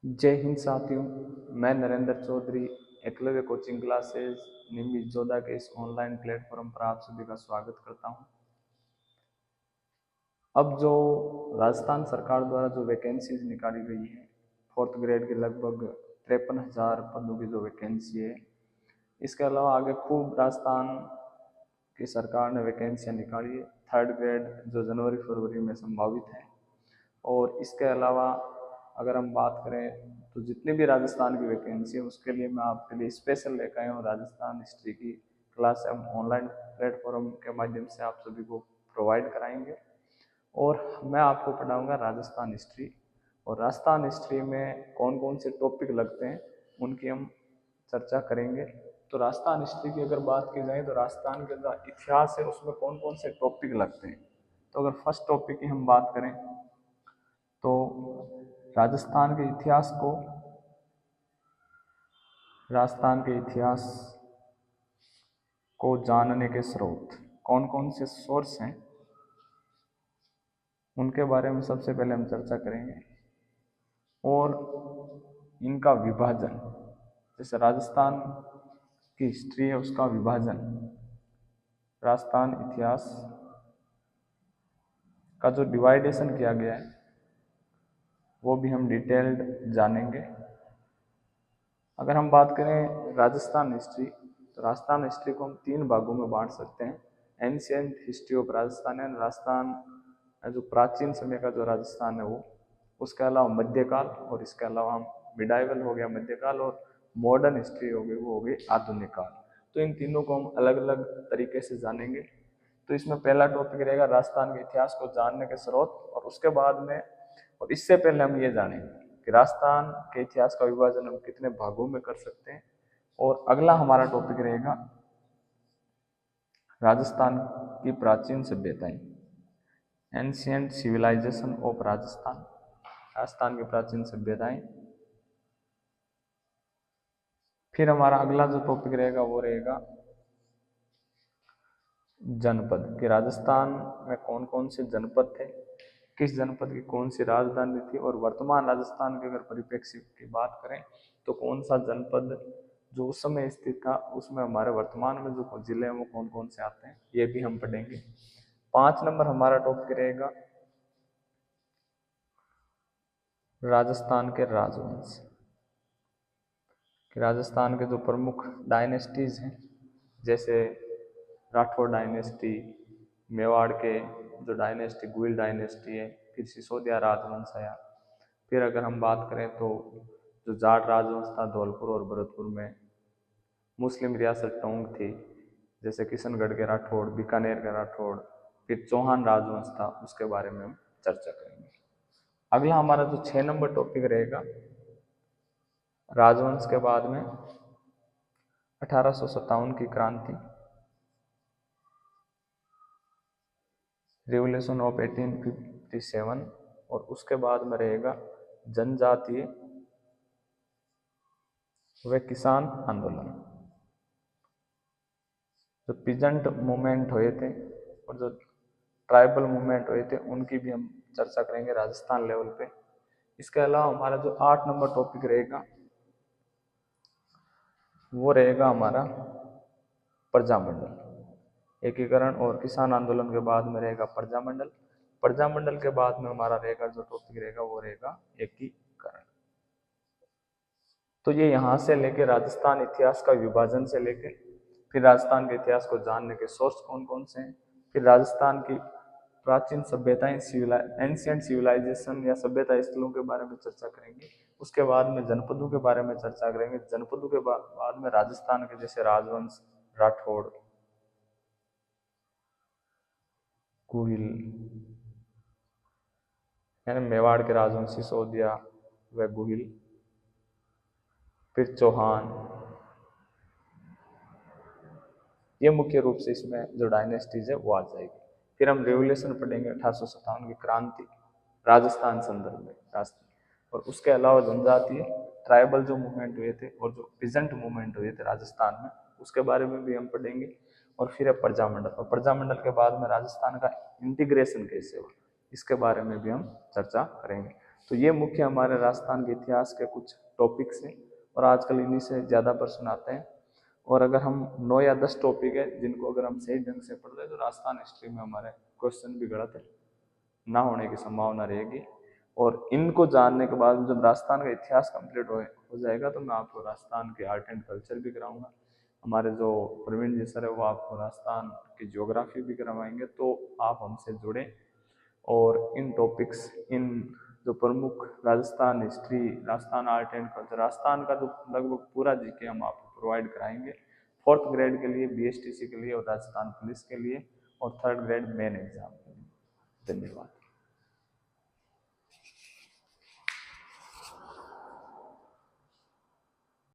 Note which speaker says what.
Speaker 1: जय हिंद साथियों। मैं नरेंद्र चौधरी एकलव्य कोचिंग क्लासेस निमित जोधा के इस ऑनलाइन प्लेटफॉर्म पर आप सभी का स्वागत करता हूं। अब जो राजस्थान सरकार द्वारा जो वैकेंसीज निकाली गई है, फोर्थ ग्रेड की लगभग 53,000 पदों की जो वैकेंसी है, इसके अलावा आगे खूब राजस्थान की सरकार ने वैकेंसियाँ निकाली है। थर्ड ग्रेड जो जनवरी फरवरी में संभावित है। और इसके अलावा अगर हम बात करें तो जितनी भी राजस्थान की वैकेंसी है उसके लिए मैं आपके लिए स्पेशल लेकर आया हूँ। राजस्थान हिस्ट्री की क्लास हम ऑनलाइन प्लेटफॉर्म के माध्यम से आप सभी को प्रोवाइड कराएंगे और मैं आपको पढ़ाऊंगा राजस्थान हिस्ट्री। और राजस्थान हिस्ट्री में कौन कौन से टॉपिक लगते हैं उनकी हम चर्चा करेंगे। तो राजस्थान हिस्ट्री की अगर बात की जाए तो राजस्थान का जो इतिहास है उसमें कौन कौन से टॉपिक लगते हैं। तो अगर फर्स्ट टॉपिक की हम बात करें तो राजस्थान के इतिहास को जानने के स्रोत कौन कौन से सोर्स हैं उनके बारे में सबसे पहले हम चर्चा करेंगे। और इनका विभाजन, जैसे राजस्थान की हिस्ट्री है उसका विभाजन राजस्थान इतिहास का जो डिवाइडेशन किया गया है वो भी हम डिटेल्ड जानेंगे। अगर हम बात करें राजस्थान हिस्ट्री तो राजस्थान हिस्ट्री को हम 3 भागों में बांट सकते हैं। एंशियंट हिस्ट्री ऑफ राजस्थान है, राजस्थान जो प्राचीन समय का जो राजस्थान है वो, उसके अलावा मध्यकाल, और इसके अलावा हम मिडाइवल हो गया मध्यकाल, और मॉडर्न हिस्ट्री हो गई वो हो गई आधुनिक काल। तो इन तीनों को हम अलग अलग तरीके से जानेंगे। तो इसमें पहला टॉपिक रहेगा राजस्थान के इतिहास को जानने के स्रोत, और उसके बाद में और इससे पहले हम ये जानेंगे कि राजस्थान के इतिहास का विभाजन हम कितने भागों में कर सकते हैं। और अगला हमारा टॉपिक रहेगा राजस्थान की प्राचीन सभ्यताएं, ancient civilisation of Rajasthan, Rajasthan की प्राचीन सभ्यताएं। फिर हमारा अगला जो टॉपिक रहेगा वो रहेगा जनपद, कि राजस्थान में कौन कौन से जनपद थे, किस जनपद की कौन सी राजधानी थी, और वर्तमान राजस्थान के अगर परिप्रेक्ष्य की बात करें तो कौन सा जनपद जो उस समय स्थित था उसमें हमारे वर्तमान में जो जिले हैं वो कौन कौन से आते हैं, ये भी हम पढ़ेंगे। 5 नंबर हमारा टॉपिक रहेगा राजस्थान के राजवंश, कि राजस्थान के जो प्रमुख डायनेस्टीज हैं, जैसे राठौड़ डायनेस्टी, मेवाड़ के जो डायनेस्टी गुइल डायनेस्टी है, फिर सिसोदिया राजवंश आया। फिर अगर हम बात करें तो जो जाट राजवंश था धौलपुर और भरतपुर में, मुस्लिम रियासत टोंक थी जैसे किशनगढ़ के राठौड़, बीकानेर के राठौड़, फिर चौहान राजवंश था उसके बारे में हम चर्चा करेंगे। अगला हमारा जो 6 नंबर टॉपिक रहेगा राजवंश के बाद में 1857 की क्रांति, रिवोल्यूशन ऑफ 1857, और उसके बाद में रहेगा जनजातीय व किसान आंदोलन, जो पीजेंट मूवमेंट हुए थे और जो ट्राइबल मूवमेंट हुए थे उनकी भी हम चर्चा करेंगे राजस्थान लेवल पे। इसके अलावा हमारा जो 8 नंबर टॉपिक रहेगा वो रहेगा हमारा प्रजामंडल, एकीकरण और किसान आंदोलन के बाद में रहेगा प्रजामंडल। प्रजामंडल के बाद में हमारा रहेगा जो टॉपिक रहेगा वो रहेगा एकीकरण। तो ये यहाँ से लेके राजस्थान इतिहास का विभाजन से लेके फिर राजस्थान के इतिहास को जानने के सोर्स कौन कौन से हैं, फिर राजस्थान की प्राचीन सभ्यताएं, एंशिएंट सिविलाइजेशन या सभ्यता स्थलों के बारे में चर्चा करेंगे। उसके बाद में जनपदों के बारे में चर्चा करेंगे। जनपदों के बाद में राजस्थान के जैसे राजवंश, राठौड़, कुहिल यानी मेवाड़ के राजवंश सिसोदिया व गुहिल, फिर चौहान, ये मुख्य रूप से इसमें जो डायनेस्टीज है वो आ जाएगी। फिर हम रेवोल्यूशन पढ़ेंगे 1857 की क्रांति राजस्थान संदर्भ में राजस्थान, और उसके अलावा जनजातीय ट्राइबल जो मूवमेंट हुए थे और जो पीजेंट मूवमेंट हुए थे राजस्थान में उसके बारे में भी हम पढ़ेंगे। और फिर है प्रजामंडल, और प्रजामंडल के बाद में राजस्थान का इंटीग्रेशन कैसे हुआ इसके बारे में भी हम चर्चा करेंगे। तो ये मुख्य हमारे राजस्थान के इतिहास के कुछ टॉपिक्स हैं और आजकल इन्हीं से ज़्यादा प्रश्न आते हैं। और अगर हम 9 या 10 टॉपिक है जिनको अगर हम सही ढंग से पढ़ लें तो राजस्थान हिस्ट्री में हमारे क्वेश्चन भी गलत है ना होने की संभावना रहेगी। और इनको जानने के बाद जब राजस्थान का इतिहास कंप्लीट हो जाएगा तो मैं आपको राजस्थान के आर्ट एंड कल्चर भी कराऊंगा। हमारे जो प्रवीण जी सर है वो आपको राजस्थान की ज्योग्राफी भी करवाएंगे, तो आप हमसे जुड़ें और इन टॉपिक्स, इन जो प्रमुख Rajasthan history, Rajasthan art and culture, Rajasthan का जो लगभग पूरा जीके हम आपको प्रोवाइड कराएंगे 4th ग्रेड के लिए, BSTC के लिए और राजस्थान पुलिस के लिए और 3rd ग्रेड मेन एग्जाम के लिए। धन्यवाद।